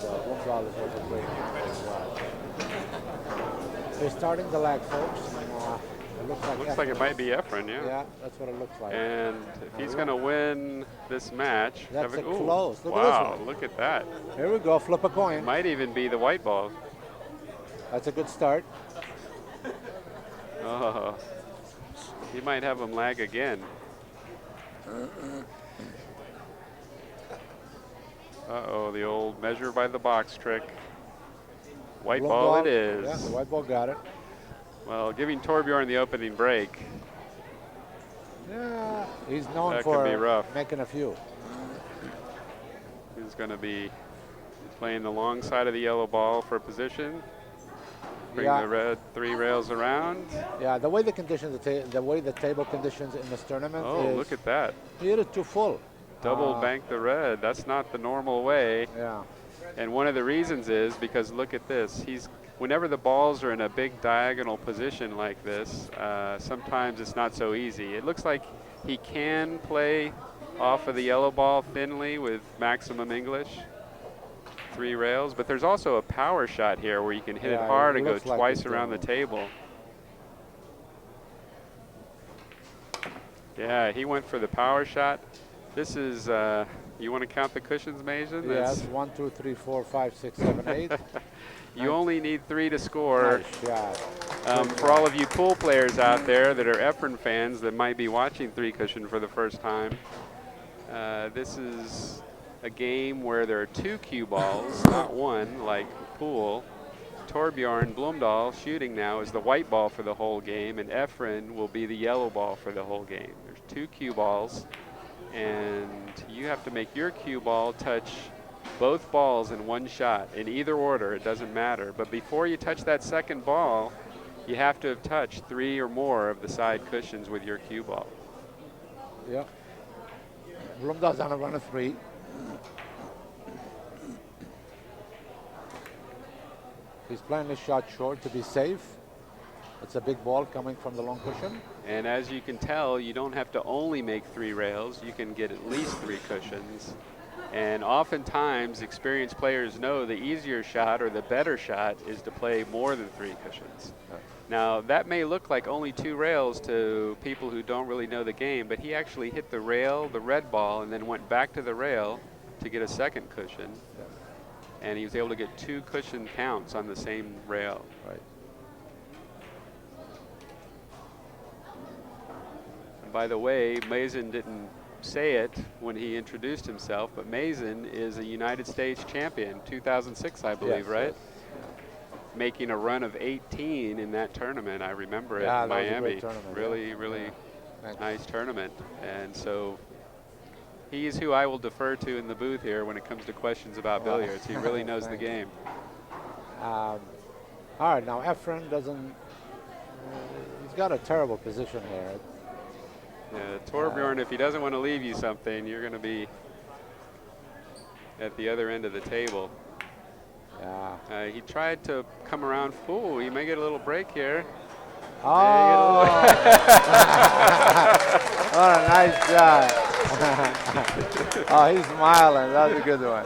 Blomdahl is also great as well. They're starting the lag, folks. And, it looks like Looks like it might be Efren, yeah. Yeah, that's what it looks like. And if he's going to win this match, that's ooh, close. Look at wow, this one. look at that. Here we go. Flip a coin. It might even be the white ball. That's a good start. Oh, he might have him lag again. Uh-oh, the old measure by the box trick. White ball it is. Yeah, the white ball got it. Well, giving Torbjorn the opening break. Yeah, he's known That for can be rough. making a few. He's going to be playing the long side of the yellow ball for position. Bring the red 3 rails around. Yeah, the way the conditions, the way the table conditions in this tournament is. Look at that. He hit it too full. Double bank the red. That's not the normal way. Yeah. And one of the reasons is because look at this. Whenever the balls are in a big diagonal position like this, sometimes it's not so easy. It looks like he can play off of the yellow ball thinly with maximum English, 3 rails, but there's also a power shot here where you can hit it hard and go twice around the table. Yeah, he went for the power shot. This is, you want to count the cushions, Mazin? Yes, 1, 2, 3, 4, 5, 6, 7, 8. You only need 3 to score. Nice shot. For all of you pool players out there that are Efren fans that might be watching 3 cushion for the first time, this is a game where there are 2 cue balls, not 1, like pool. Torbjorn Blomdahl shooting now is the white ball for the whole game, and Efren will be the yellow ball for the whole game. There's 2 cue balls, and you have to make your cue ball touch both balls in 1 shot, in either order, it doesn't matter. But before you touch that second ball, you have to have touched 3 or more of the side cushions with your cue ball. Yeah. Blomdahl's on a run of 3. He's playing this shot short to be safe. It's a big ball coming from the long cushion. And as you can tell, you don't have to only make 3 rails. You can get at least 3 cushions. And oftentimes, experienced players know the easier shot or the better shot is to play more than 3 cushions. Now, that may look like only 2 rails to people who don't really know the game, but he actually hit the rail, the red ball, and then went back to the rail to get a second cushion. And he was able to get 2 cushion counts on the same rail. Right. And by the way, Mazin didn't say it when he introduced himself, but Mazin is a United States champion, 2006, I believe, right? Yes. Making a run of 18 in that tournament. I remember it Yeah, in that was a Miami. great tournament, Really, really nice tournament. And so he's who I will defer to in the booth here when it comes to questions about billiards. He really knows the game. All right, now Efren doesn't, he's got a terrible position here. Yeah, Torbjorn, if he doesn't want to leave you something, you're going to be at the other end of the table. Yeah. He tried to come around. Ooh, he may get a little break here. Oh! What a nice shot. Oh, he's smiling. That's a good one.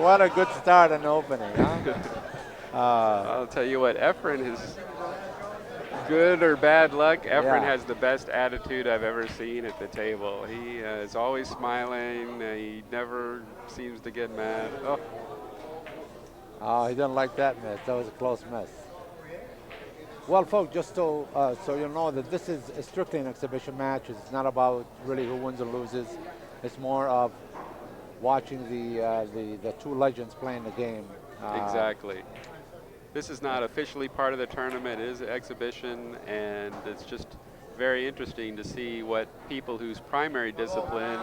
What a good start in the opening, huh? I'll tell you what, Efren is good or bad luck. Efren has the best attitude I've ever seen at the table. He is always smiling. He never seems to get mad. Oh, he didn't like that miss. That was a close miss. Well, folks, just so you know that this is strictly an exhibition match. It's not about really who wins or loses. It's more of watching the 2 legends playing the game. Exactly. This is not officially part of the tournament. It is an exhibition, and it's just very interesting to see what people whose primary discipline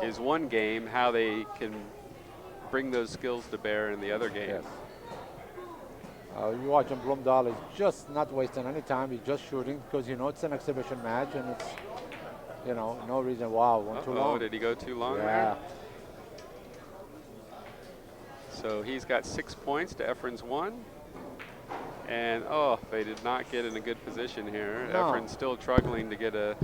is one game, how they can bring those skills to bear in the other game. Yes. You're watching Blomdahl is just not wasting any time. He's just shooting because, you know, it's an exhibition match, and it's, you know, no reason. Wow, went too long. Did he go too long there? So he's got 6 points to Efren's 1. And, they did not get in a good position here. No. Efren's still struggling to get a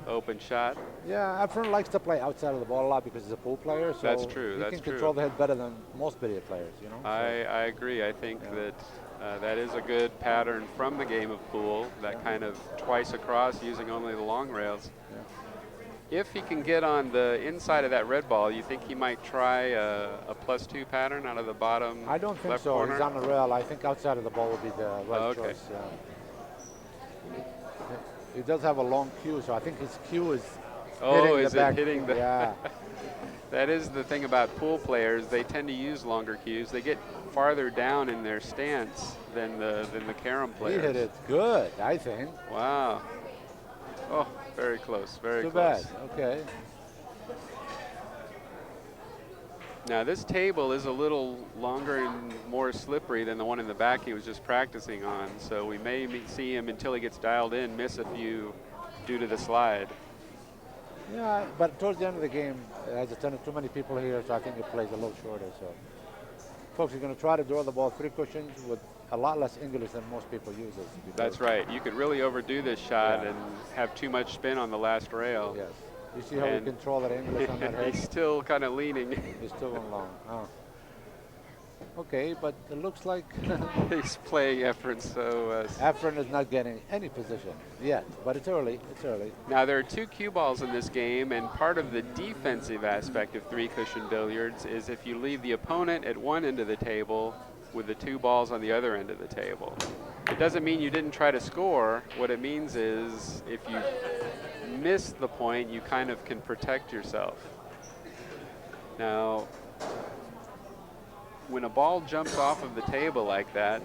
open shot. Yeah, Efren likes to play outside of the ball a lot because he's a pool player. So That's true. he That's can true. control the head better than most billiard players, you know. I agree. I think that that is a good pattern from the game of pool, that kind of twice across using only the long rails. Yeah. If he can get on the inside of that red ball, you think he might try a +2 pattern out of the bottom I don't think left so. corner? He's on the rail. I think outside of the ball would be the right okay. choice. He does have a long cue, so I think his cue is hitting is the back. it hitting the? Yeah. That is the thing about pool players. They tend to use longer cues. They get farther down in their stance than the carom players. He hit it good, I think. Wow. Oh, very close. Very Too close. bad. Okay. Now this table is a little longer and more slippery than the one in the back he was just practicing on, so we may see him until he gets dialed in miss a few due to the slide. Yeah, but towards the end of the game, as it's too many people here, so I think it plays a little shorter. So, folks, you're going to try to draw the ball 3 cushions with a lot less English than most people use. That's right. You could really overdo this shot and have too much spin on the last rail. Yes. You see how we control that English on that head? He's still kind of leaning. He's still going long. Oh. Okay, but it looks like he's playing Efren, so Efren is not getting any position yet, but it's early. It's early. Now there are 2 cue balls in this game, and part of the defensive aspect of 3-cushion billiards is if you leave the opponent at one end of the table with the 2 balls on the other end of the table. It doesn't mean you didn't try to score. What it means is if you miss the point, you kind of can protect yourself. Now, when a ball jumps off of the table like that,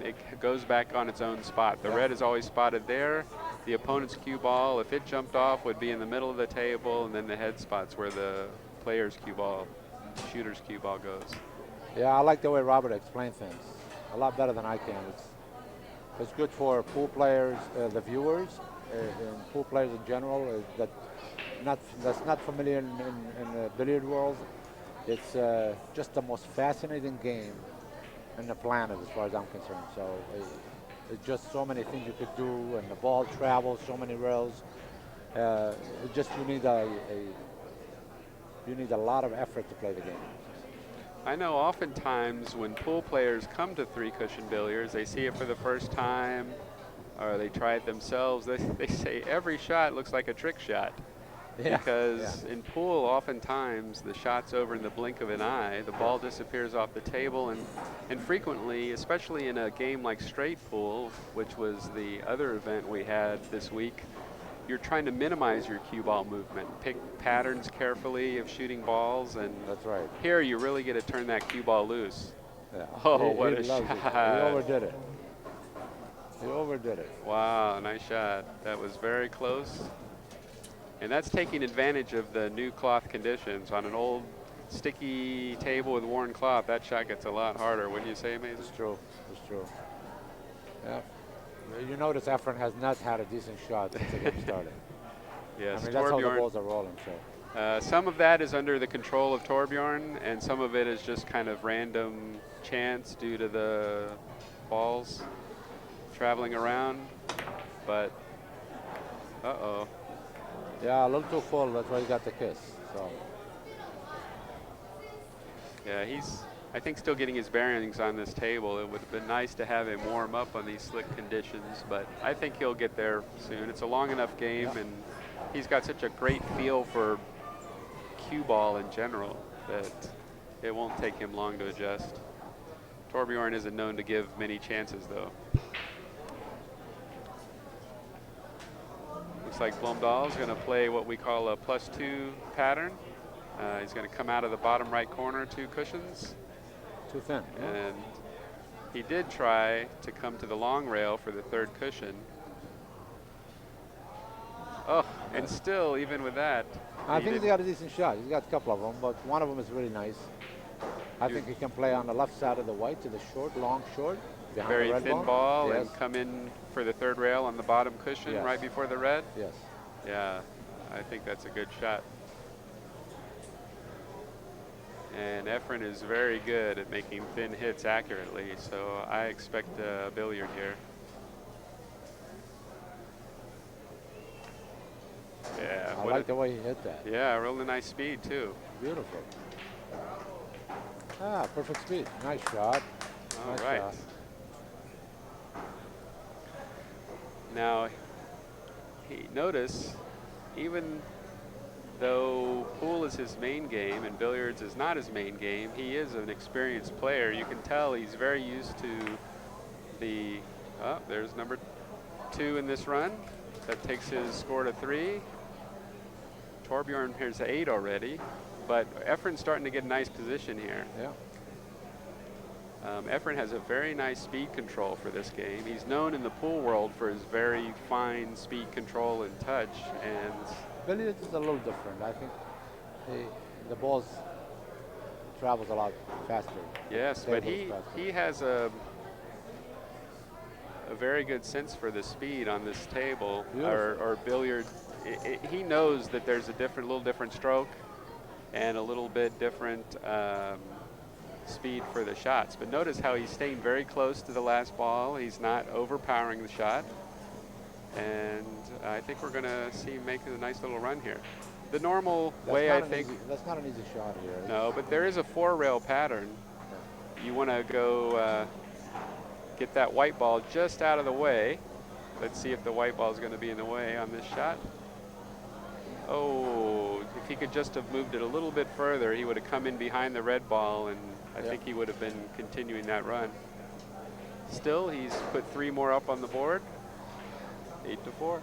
it goes back on its own spot. The red is always spotted there. The opponent's cue ball, if it jumped off, would be in the middle of the table, and then the head spot's where the player's cue ball, shooter's cue ball goes. Yeah, I like the way Robert explained things. A lot better than I can. It's good for pool players, the viewers, and pool players in general that's not familiar in the billiard world. It's just the most fascinating game in the planet as far as I'm concerned. So it's just so many things you could do, and the ball travels so many rails. You need a lot of effort to play the game. I know oftentimes when pool players come to 3-cushion billiards, they see it for the first time, or they try it themselves. They say every shot looks like a trick shot. Yeah, because in pool, oftentimes the shot's over in the blink of an eye. The ball disappears off the table, and frequently, especially in a game like straight pool, which was the other event we had this week, you're trying to minimize your cue ball movement, pick patterns carefully of shooting balls, and that's right. Here you really get to turn that cue ball loose. Yeah. Oh, what a shot! He overdid it. He overdid it. Wow, nice shot. That was very close. And that's taking advantage of the new cloth conditions. On an old sticky table with worn cloth, that shot gets a lot harder. Wouldn't you say, Mazin? It's true. It's true. Yeah. You notice Efren has not had a decent shot since the game started. Yes, I mean, that's how the balls are rolling. So. Some of that is under the control of Torbjorn, and some of it is just kind of random chance due to the balls traveling around. But, uh-oh. Yeah, a little too full. That's why he got the kiss. So. Yeah, he's, I think, still getting his bearings on this table. It would have been nice to have him warm up on these slick conditions, but I think he'll get there soon. It's a long enough game, and he's got such a great feel for cue ball in general that it won't take him long to adjust. Torbjorn isn't known to give many chances, though. Looks like Blomdahl is going to play what we call a +2 pattern. He's going to come out of the bottom right corner, 2 cushions. Too thin. And he did try to come to the long rail for the 3rd cushion. Oh, and still, even with that. I think he's got a decent shot. He's got a couple of them, but one of them is really nice. I think he can play on the left side of the white to the short, long short. Very thin ball and come in for the 3rd rail on the bottom cushion right before the red. Yes. Yeah, I think that's a good shot. And Efren is very good at making thin hits accurately, so I expect a billiard here. like the way he hit that. Yeah, really nice speed too. Beautiful. Ah, perfect speed. Nice shot. All Nice right. shot. Now, notice, even though pool is his main game and billiards is not his main game, he is an experienced player. You can tell he's very used to the, there's number 2 in this run. That takes his score to 3. Torbjorn here's 8 already, but Efren's starting to get a nice position here. Yeah. Efren has a very nice speed control for this game. He's known in the pool world for his very fine speed control and touch, and Billiards is a little different. I think the ball travels a lot faster. yes, but he has a very good sense for the speed on this table or billiard. He knows that there's a little different stroke and a little bit different speed for the shots. But notice how he's staying very close to the last ball. He's not overpowering the shot. And I think we're going to see him make a nice little run here. The normal way, I think. That's not an easy shot here. No, but there is a 4-rail pattern. You want to go get that white ball just out of the way. Let's see if the white ball is going to be in the way on this shot. Oh, if he could just have moved it a little bit further, he would have come in behind the red ball, and I think he would have been continuing that run. Still, he's put 3 more up on the board. 8-4.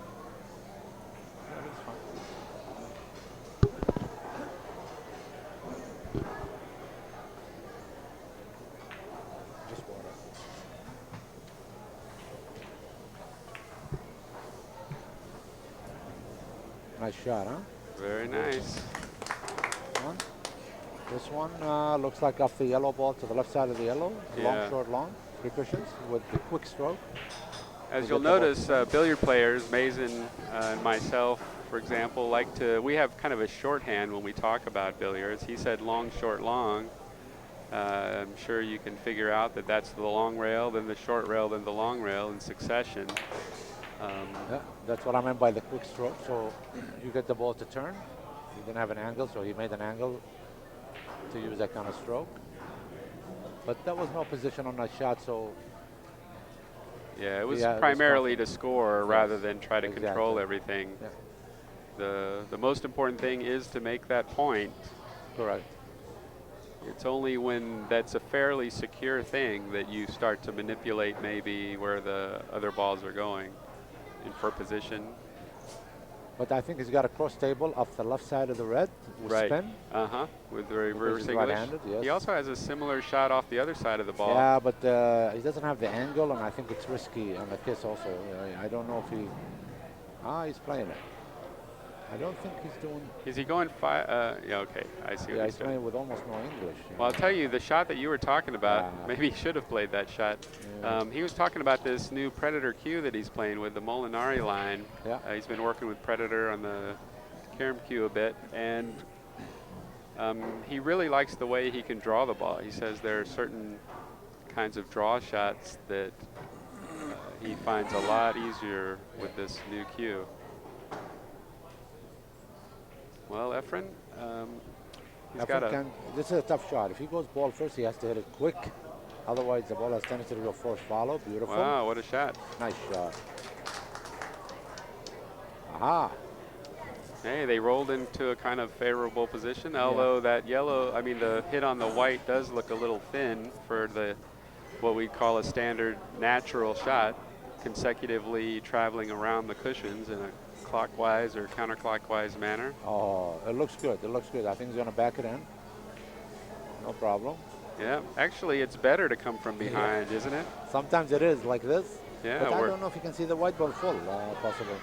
Just water. Nice shot, huh? Very nice. This one looks like off the yellow ball to the left side of the yellow. Long, short, long. 3 cushions with the quick stroke. As you'll notice, billiard players, Mazin and myself, for example, we have kind of a shorthand when we talk about billiards. He said long, short, long. I'm sure you can figure out that that's the long rail, then the short rail, then the long rail in succession. Yeah, that's what I meant by the quick stroke. So you get the ball to turn. He didn't have an angle, so he made an angle to use that kind of stroke. But that was no position on that shot, so. Yeah, it was primarily to score rather than try to control everything. Yeah. The most important thing is to make that point. Correct. It's only when that's a fairly secure thing that you start to manipulate maybe where the other balls are going for position. But I think he's got a cross table off the left side of the red with spin. With the reverse English. Right-handed, yes. He also has a similar shot off the other side of the ball. Yeah, but he doesn't have the angle, and I think it's risky on the kiss also. I don't know if he. He's playing it. I don't think he's doing. Is he going 5? Yeah, okay. I see what he's doing. playing with almost no English. Well, I'll tell you, the shot that you were talking about, maybe he should have played that shot. Yeah. He was talking about this new Predator cue that he's playing with, the Molinari line. Yeah. He's been working with Predator on the Carom cue a bit, and he really likes the way he can draw the ball. He says there are certain kinds of draw shots that he finds a lot easier with this new cue. Well, Efren, this is a tough shot. If he goes ball first, he has to hit it quick. Otherwise, the ball has tendency to go force follow. Beautiful. Wow, what a shot. Nice shot. Aha. Hey, they rolled into a kind of favorable position, although that yellow, the hit on the white does look a little thin for what we call a standard natural shot, consecutively traveling around the cushions in a clockwise or counterclockwise manner. Oh, it looks good. It looks good. I think he's going to back it in. No problem. Yeah, actually, it's better to come from behind, isn't it? Sometimes it is like this. Yeah, but I don't know if you can see the white ball full, possible.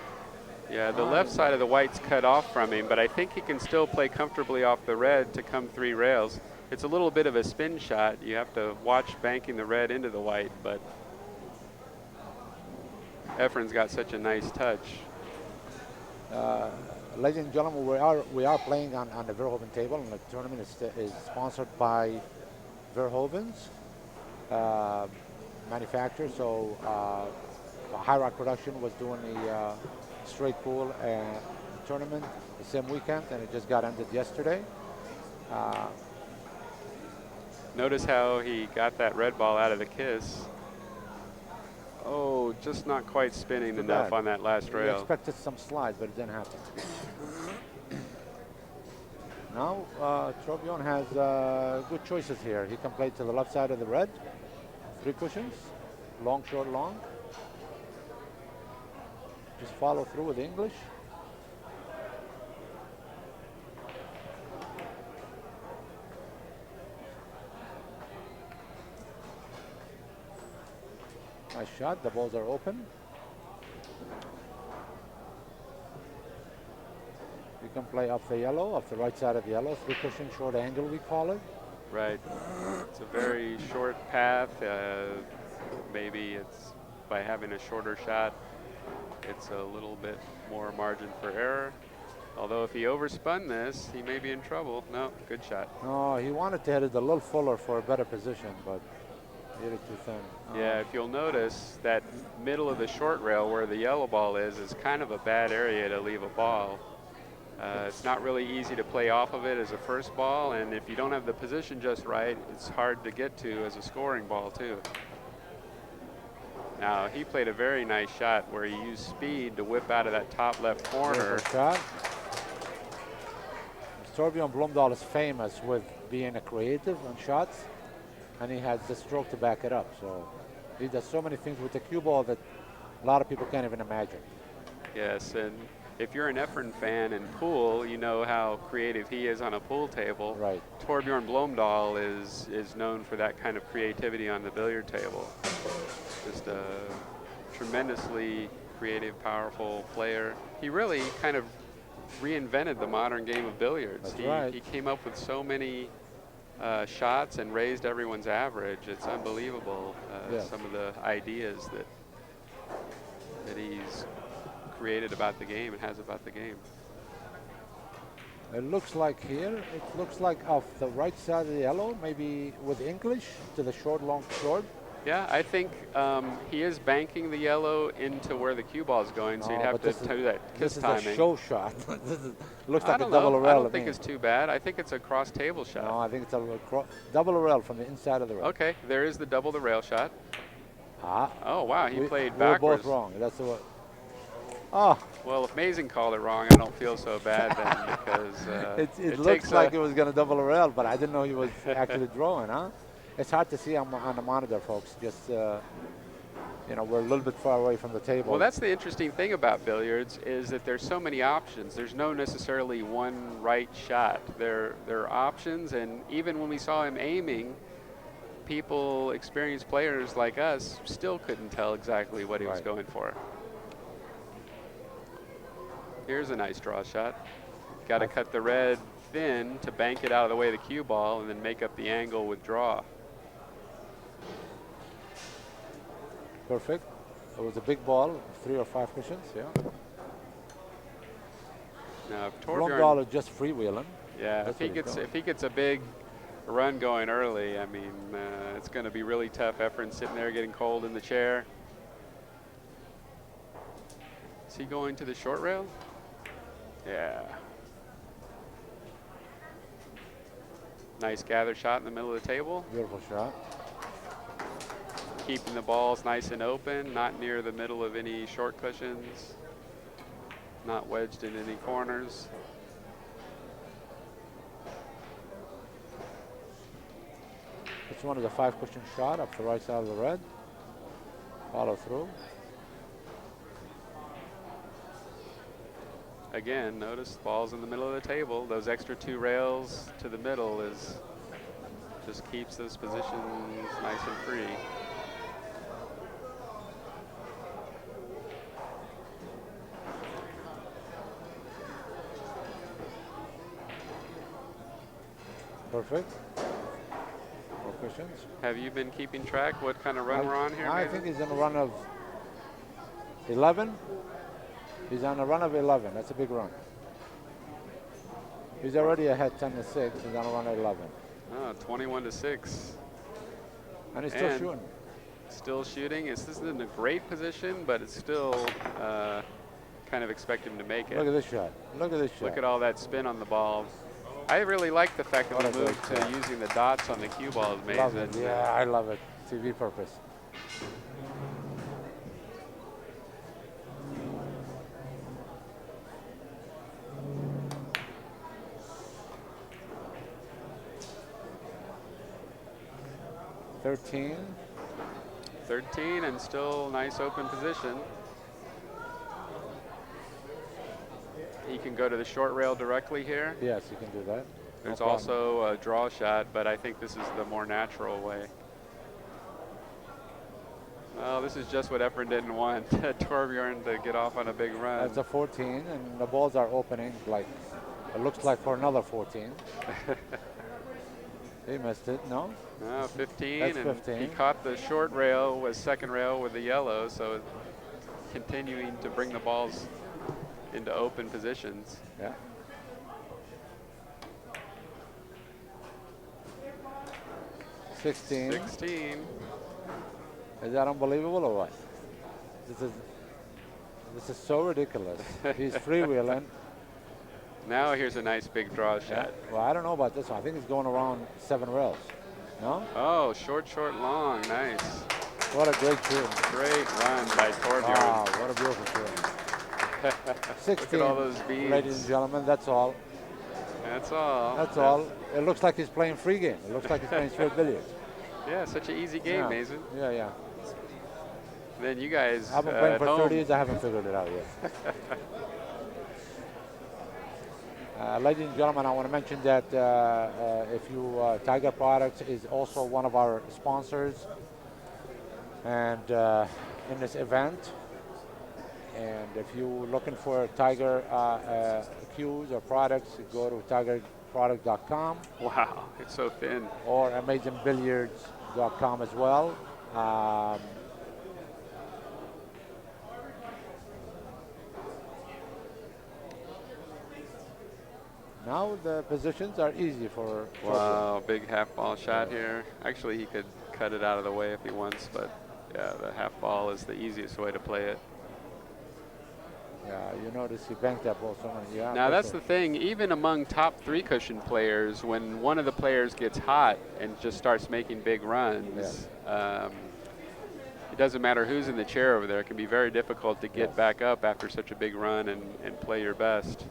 Yeah, the left side of the white's cut off from him, but I think he can still play comfortably off the red to come 3 rails. It's a little bit of a spin shot. You have to watch banking the red into the white, but Efren's got such a nice touch. Ladies and gentlemen, we are playing on the Verhoeven table, and the tournament is sponsored by Verhoeven's manufacturer. So High Rock Production was doing the straight pool and tournament the same weekend, and it just got ended yesterday. Notice how he got that red ball out of the kiss. Oh, just not quite spinning enough on that last We rail. expected some slides, but it didn't happen. Now, Torbjorn has good choices here. He can play to the left side of the red, 3 cushions, long, short, long. Just follow through with English. Nice shot, the balls are open. You can play off the yellow, off the right side of the yellow, 3 cushion, short angle we call it. Right. It's a very short path. Maybe it's by having a shorter shot, it's a little bit more margin for error. Although if he overspun this, he may be in trouble. No, good shot. No, he wanted to hit it a little fuller for a better position, but he hit it too thin. Yeah, if you'll notice, that middle of the short rail where the yellow ball is kind of a bad area to leave a ball. It's not really easy to play off of it as a first ball, and if you don't have the position just right, it's hard to get to as a scoring ball too. Now, he played a very nice shot where he used speed to whip out of that top left corner. Shot. Torbjorn Blomdahl is famous with being a creative on shots, and he has the stroke to back it up. So he does so many things with the cue ball that a lot of people can't even imagine. Yes, and if you're an Efren fan in pool, you know how creative he is on a pool table. Right. Torbjorn Blomdahl is known for that kind of creativity on the billiard table. Just a tremendously creative, powerful player. He really kind of reinvented the modern game of billiards. That's right. He came up with so many shots and raised everyone's average. It's unbelievable, Yes. some of the ideas that he's created about the game and has about the game. It looks like here, it looks like off the right side of the yellow, maybe with English to the short, long, short. Yeah, I think he is banking the yellow into where the cue ball is going, so you'd have to do that kiss timing. This is a show shot. Looks like a I double rail. I don't think it's too bad. I think it's a cross table shot. No, I think it's a double rail from the inside of the rail. Okay, there is the double the rail shot. Ah. Oh, wow, he played we backwards. We're both wrong. That's what. Oh. Well, if Mazin called it wrong, I don't feel so bad then because it looks like it was going to double a rail, but I didn't know he was actually drawing, huh? It's hard to see on the monitor, folks. Just, you know, we're a little bit far away from the table. Well, that's the interesting thing about billiards is that there's so many options. There's no necessarily one right shot. There are options, and even when we saw him aiming, people, experienced players like us, still couldn't tell exactly what he was going for. Here's a nice draw shot. Got to cut the red thin to bank it out of the way of the cue ball and then make up the angle with draw. Perfect. It was a big ball, 3 or 5 cushions, yeah. Now, if Torbjorn, Blomdahl is just freewheeling. yeah, if he gets a big run going early, I mean, it's going to be really tough. Efren sitting there getting cold in the chair. Is he going to the short rail? Yeah. Nice gather shot in the middle of the table. Beautiful shot. Keeping the balls nice and open, not near the middle of any short cushions, not wedged in any corners. It's one of the 5 cushion shot up the right side of the red. Follow through. Again, notice balls in the middle of the table. Those extra 2 rails to the middle just keeps those positions nice and free. Perfect. 4 cushions. Have you been keeping track what kind of run we're on here? I maybe? think he's on a run of 11. He's on a run of 11. That's a big run. He's already ahead 10-6. He's on a run of 11. Oh, 21-6. And he's still shooting. Still shooting. This isn't a great position, but it's still kind of expect him to make it. Look at this shot. Look at this shot. Look at all that spin on the ball. I really like the fact that we moved to using the dots on the cue balls, Mazin. Love it. Yeah, I love it. TV purpose. $13. 13 and still nice open position. He can go to the short rail directly here. Yes, you can do that. There's also a draw shot, but I think this is the more natural way. Well, this is just what Efren didn't want, Torbjorn to get off on a big run. That's a 14, and the balls are opening like, it looks like for another 14. He missed it, no? No, 15. That's and 15. He caught the short rail with second rail with the yellow, so continuing to bring the balls into open positions. Yeah. $16. 16. Is that unbelievable or what? This is so ridiculous. He's freewheeling. Now here's a nice big draw shot. Yeah. Well, I don't know about this one. I think he's going around 7 rails. No? Oh, short, long. Nice. What a great shoot. Great run by Torbjorn. Wow, what a beautiful shoot. 16, Look at all those beads. ladies and gentlemen, that's all. That's all. That's all. It looks like he's playing free game. It looks like he's playing straight billiards. Yeah, such an easy game, Yeah. Mazin. Yeah, yeah. Then you guys I've been playing at for home. 30 years. I haven't figured it out yet. Ladies and gentlemen, I want to mention that if you Tiger Products is also one of our sponsors, and in this event. And if you're looking for Tiger cues or products, go to tigerproduct.com. Wow, it's so thin. Or amazingbilliards.com as well. Now the positions are easy for. Wow, big half ball shot here. Actually, he could cut it out of the way if he wants, but yeah, the half ball is the easiest way to play it. Yeah, you notice he banked that ball so many. Yeah. Now that's the thing, even among top 3 cushion players, when one of the players gets hot and just starts making big runs, it doesn't matter who's in the chair over there. It can be very difficult to get back up after such a big run and play your best.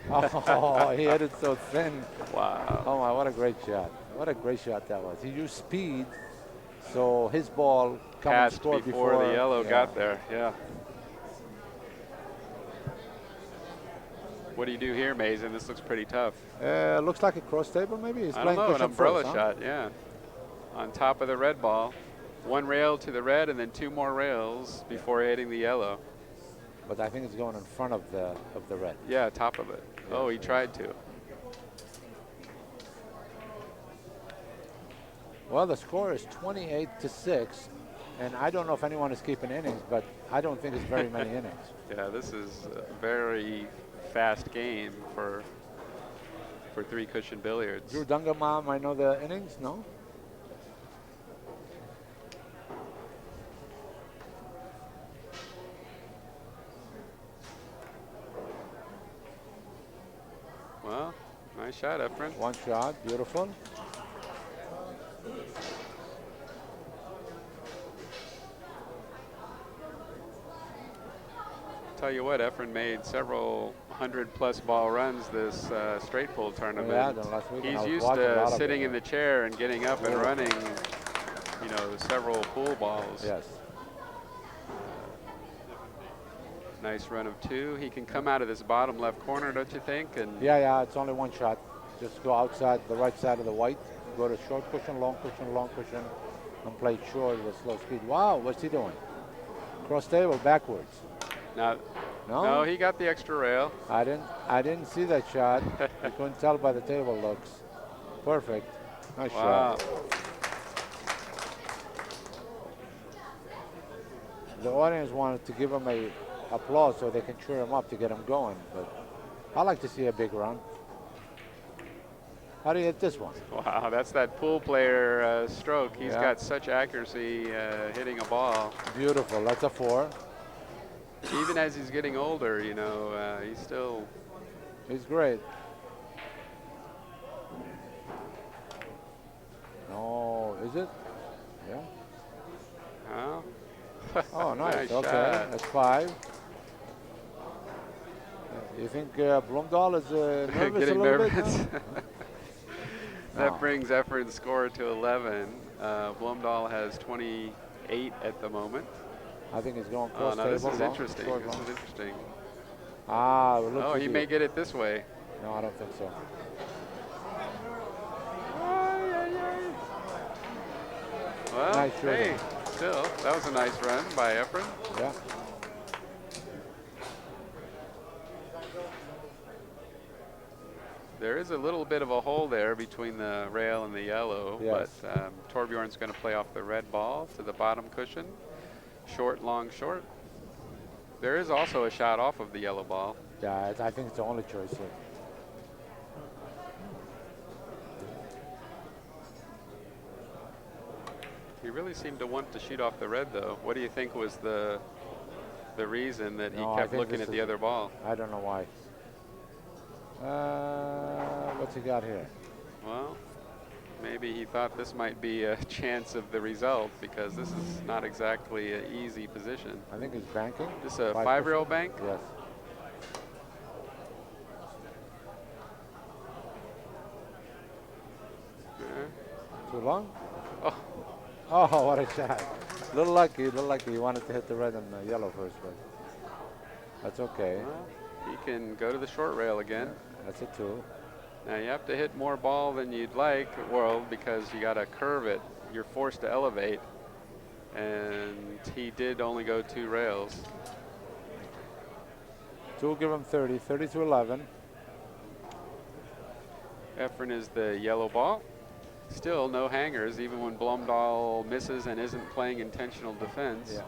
Oh, he hit it so thin. Wow. Oh my, what a great shot. What a great shot that was. He used speed, so his ball passed before the yellow got there, yeah. What do you do here, Mazin? This looks pretty tough. Looks like a cross table, maybe? He's I don't playing know, an cushion umbrella first, shot, yeah. On top of the red ball. 1 rail to the red and then 2 more rails before hitting the yellow. But I think it's going in front of the red. Yeah, top of it. Yeah. Oh, he tried to. Well, the score is 28-6, and I don't know if anyone is keeping innings, but I don't think it's very many innings. Yeah, this is a very fast game for 3 cushion billiards. Drew Dungamam, I know the innings, no? Well, nice shot, Efren. 1 shot, beautiful. Tell you what, Efren made several 100+ ball runs this straight pull tournament. Yeah, the last week He's used to sitting in the chair and getting up and running, you know, several pool balls. Yes. Nice run of 2. He can come out of this bottom left corner, don't you think? And Yeah, it's only 1 shot. Just go outside the right side of the white, go to short cushion, long cushion, and play short with slow speed. Wow, what's he doing? Cross table backwards. no, he got the extra rail. I didn't see that shot. You couldn't tell by the table looks. Perfect. Nice shot. The audience wanted to give him a applause so they can cheer him up to get him going, but I like to see a big run. How do you hit this one? Wow, that's that pool player stroke. He's got such accuracy hitting a ball. Beautiful. That's a 4. even as he's getting older, you know, he's still. He's great. No, is it? Yeah. Oh, Oh, nice. Nice Okay, shot. that's 5. You think Blomdahl is nervous Getting a little nervous. bit? No? That No. brings Efren's score to 11. Blomdahl has 28 at the moment. I think he's going Oh, cross no, table. this is long, interesting. short, This long. is interesting. Ah, look Oh, who's he here. may get it this way. No, I don't think so. Well, Nice hey, rhythm. still, that was a nice run by Efren. Yeah. There is a little bit of a hole there between the rail and the yellow, Yes. but Torbjorn's going to play off the red ball to the bottom cushion. Short, long, short. There is also a shot off of the yellow ball. Yeah, I think it's the only choice here. He really seemed to want to shoot off the red, though. What do you think was the reason that he No, I kept think looking this at the is- other ball? I don't know why. What's he got here? Well, maybe he thought this might be a chance of the result because this is not exactly an easy position. I think he's banking. Just a 5%. 5-rail bank? Yes. Yeah. Too long? Oh, Oh, what a shot. Little lucky, little lucky. He wanted to hit the red and the yellow first, but that's okay. well, he can go to the short rail again. That's a 2. Now you have to hit more ball than you'd like, well, because you got to curve it. You're forced to elevate, and he did only go 2 rails. 2 give him 30, 30 to 11. Efren is the yellow ball. Still no hangers, even when Blomdahl misses and isn't playing intentional defense. Yeah.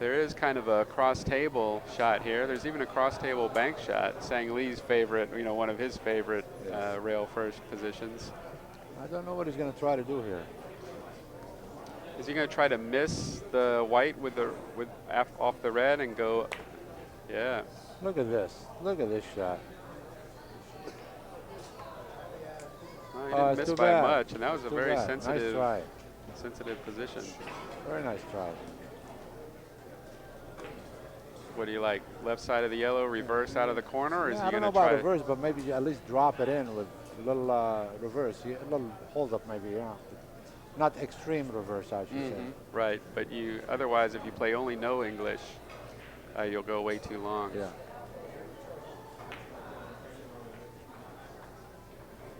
There is kind of a cross-table shot here. There's even a cross-table bank shot. Sang Lee's favorite, you know, one of his favorite Yes. rail first positions. I don't know what he's going to try to do here. Is he going to try to miss the white with off the red and go? Yeah. Look at this. Look at this shot. Well, he Oh, didn't it's miss too by bad. much, and that was a Too very bad. sensitive, Nice try. sensitive position. Very nice try. What do you like? Left side of the yellow, reverse out of the corner, or is Yeah, he I don't going know to about try? reverse, but maybe you at least drop it in with a little reverse, a little hold up maybe, yeah. Not extreme reverse, I should say. Right, but you otherwise, if you play only no English, you'll go way too long. Yeah.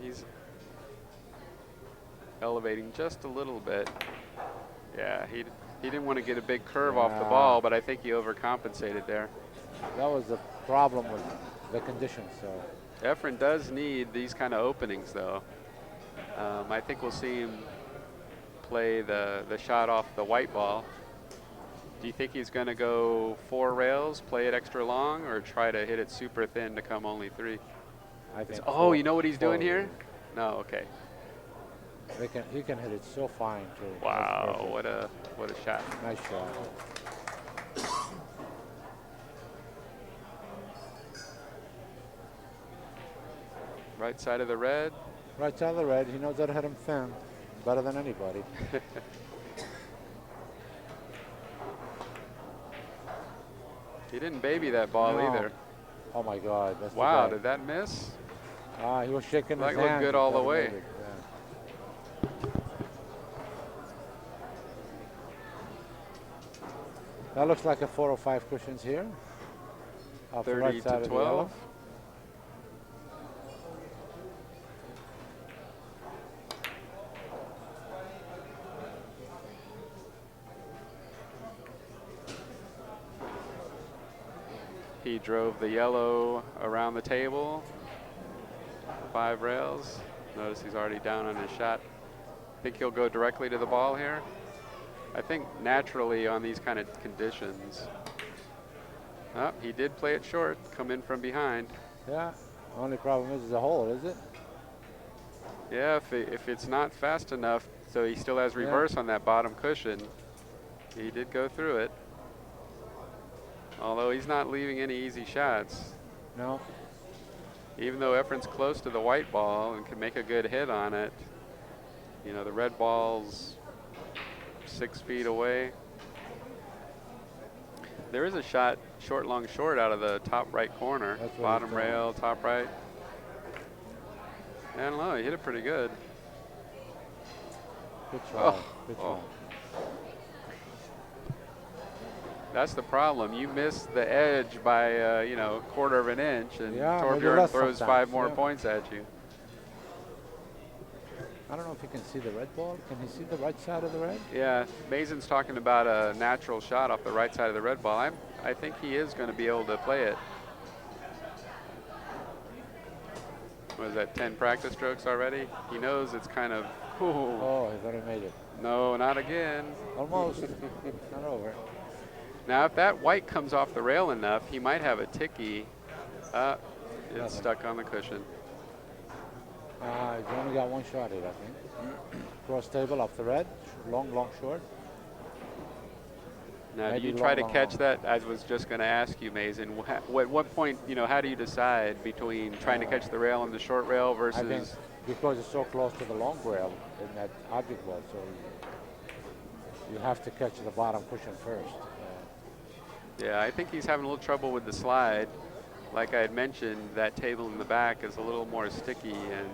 He's elevating just a little bit. Yeah, he didn't want to get a big curve off the Yeah. ball, but I think he overcompensated there. That was the problem with the conditions. So Efren does need these kind of openings, though. I think we'll see him play the shot off the white ball. Do you think he's going to go 4 rails, play it extra long, or try to hit it super thin to come only 3? I think. Oh, you know what he's 4 doing here? No, okay. He can hit it so fine too. That's Wow, perfect. what a shot. Nice shot. Right side of the red. Right side of the red. He knows how to hit him thin, better than anybody. He didn't baby that ball No. either. Oh my God. That's Wow, the did that miss? guy. He was shaking That his looked hand. good all the before he way. made it, yeah. That looks like a 4 or 5 cushions here. Off the 30 right side to of the yellow. 12. He drove the yellow around the table. 5 rails. Notice he's already down on his shot. Think he'll go directly to the ball here? I think naturally on these kind of conditions. Oh, he did play it short, come in from behind. Yeah. Only problem is the hole, is it? Yeah, if it's not fast enough, so he still has reverse on that bottom cushion. He did go through it. Although he's not leaving any easy shots. No. Even though Efren's close to the white ball and can make a good hit on it, you know, the red ball's 6 feet away. There is a shot, short, long, short out of the top right corner. Bottom rail, top right. I don't know, he hit it pretty good. Good try. Good try. That's the problem. You miss the edge by, you know, a quarter of an inch, and Torbjorn throws 5 more points at you. I don't know if you can see the red ball. Can you see the right side of the red? Yeah, Mazin's talking about a natural shot off the right side of the red ball. I think he is going to be able to play it. What is that, 10 practice strokes already? He knows it's kind of, Oh, he's already made it. No, not again. Almost. Not over. Now, if that white comes off the rail enough, he might have a ticky. It's stuck on the cushion. He's only got one shot here, I think. Cross table off the red. Long, long, short. Now, Maybe do you try long, to long, catch long. that? I was just going to ask you, Mazin. At what point, you know, how do you decide between trying to catch the rail and the short rail versus? I think because it's so close to the long rail in that object ball, so you have to catch the bottom cushion first. Yeah, I think he's having a little trouble with the slide. Like I had mentioned, that table in the back is a little more sticky, and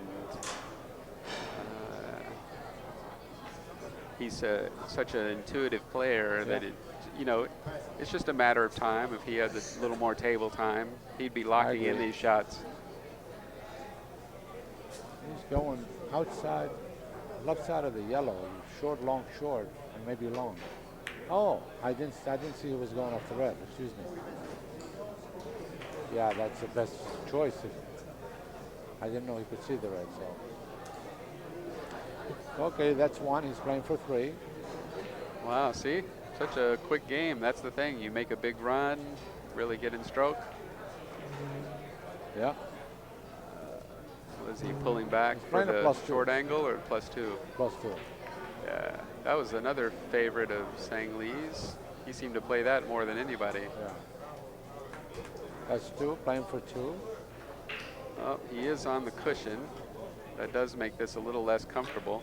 he's such an intuitive player that it, you know, it's just a matter of time. If he had a little more table time, he'd be locking in these shots. He's going outside, left side of the yellow, short, long, short, and maybe long. Oh, I didn't see he was going off the red. Excuse me. Yeah, that's the best choice. I didn't know he could see the red. So okay, that's one. He's playing for 3. Wow, see, such a quick game. That's the thing. You make a big run, really get in stroke. Yeah. Was he pulling back for the short angle or +2? +2. Yeah, that was another favorite of Sang Lee's. He seemed to play that more than anybody. Yeah. That's 2, playing for 2. Oh, he is on the cushion. That does make this a little less comfortable.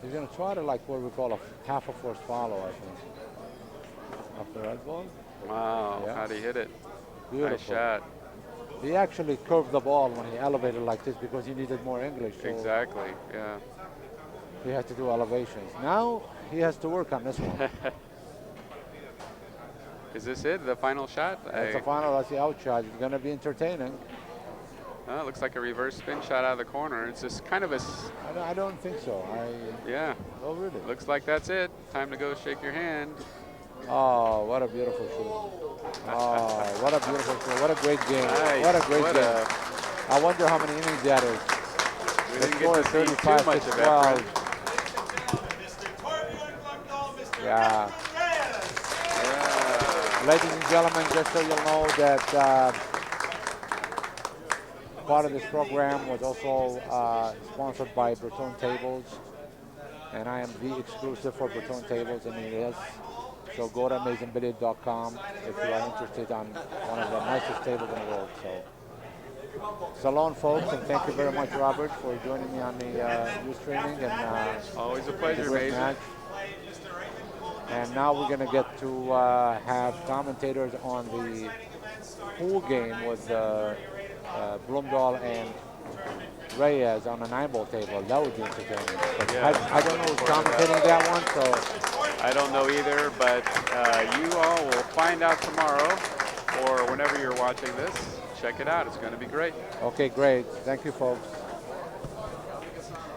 He's going to try to like what we call a half a force follow, I think. Off the red ball. Wow, how'd he hit it? Beautiful. Nice shot. He actually curved the ball when he elevated like this because he needed more English. So Exactly, yeah. he had to do elevations. Now he has to work on this one. Is this it, the final shot? That's the final, that's the out shot. It's going to be entertaining. It looks like a reverse spin shot out of the corner. It's just kind of a... I don't think so. Yeah. Oh, really? Looks like that's it. Time to go shake your hand. Oh, what a beautiful shoot. Oh, what a beautiful shoot. What a great game. Nice. What a great game. I wonder how many innings that is. We didn't get to see too much of Efren. Yeah. Ladies and gentlemen, just so you'll know that part of this program was also sponsored by Breton Tables, and I am the exclusive for Breton Tables in the US. So go to AmazingBilliard.com if you are interested on one of the nicest tables in the world. So long, folks, and thank you very much, Robert, for joining me on the news streaming. And always a pleasure, Mazin. And now we're going to get to have commentators on the pool game with Blomdahl and Reyes on a 9-ball table. That would be entertaining. Yeah. I don't know who's commentating that one, so I don't know either, but you all will find out tomorrow or whenever you're watching this. Check it out. It's going to be great. okay, great. Thank you, folks.